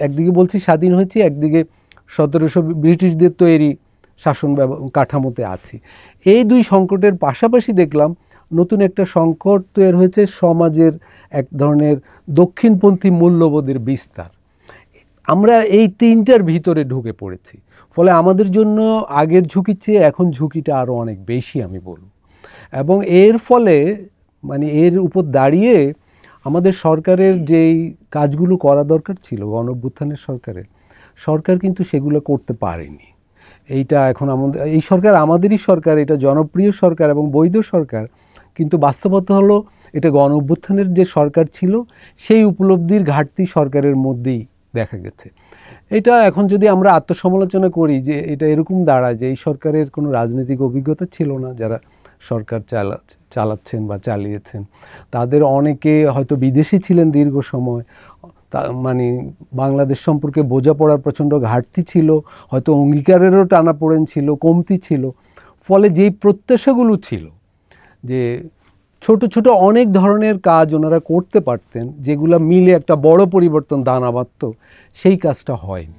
একদিকে বলছি স্বাধীন হয়েছি, একদিকে 1700 ব্রিটিশদের তৈরি শাসন কাঠামোতে আছি। এই দুই সংকটের পাশাপাশি দেখলাম নতুন একটা সংকট তৈরি হয়েছে, সমাজের এক ধরনের দক্ষিণপন্থী মূল্যবোধের বিস্তার। আমরা এই তিনটার ভিতরে ঢুকে পড়েছি, ফলে আমাদের জন্য আগের ঝুঁকির চেয়ে এখন ঝুঁকিটা আরও অনেক বেশি আমি বলব। এবং এর ফলে মানে এর উপর দাঁড়িয়ে আমাদের সরকারের যেই কাজগুলো করা দরকার ছিল গণঅভ্যুত্থানের সরকার কিন্তু সেগুলো করতে পারেনি। এইটা এখন আমাদের এই সরকার আমাদেরই সরকার, এটা জনপ্রিয় সরকার এবং বৈধ সরকার, কিন্তু বাস্তবতা হলো এটা গণঅভ্যুত্থানের যে সরকার ছিল সেই উপলব্ধির ঘাটতি সরকারের মধ্যেই দেখা গেছে। এটা এখন যদি আমরা আত্মসমালোচনা করি যে এটা এরকম দাঁড়ায় যে এই সরকারের কোনো রাজনৈতিক অভিজ্ঞতা ছিল না, যারা সরকার চালাচ্ছেন বা চালিয়েছেন তাদের অনেকে হয়তো বিদেশি ছিলেন দীর্ঘ সময়, মানে বাংলাদেশ সম্পর্কে বোঝাপড়ার প্রচণ্ড ঘাটতি ছিল, হয়তো অঙ্গীকারেরও টানাপোড়েন ছিল, কমতি ছিল। ফলে যেই প্রত্যাশাগুলো ছিল যে ছোট ছোট অনেক ধরনের কাজ ওনারা করতে পারতেন যেগুলো মিলে একটা বড় পরিবর্তন দানা বাঁধত, সেই কাজটা হয়নি।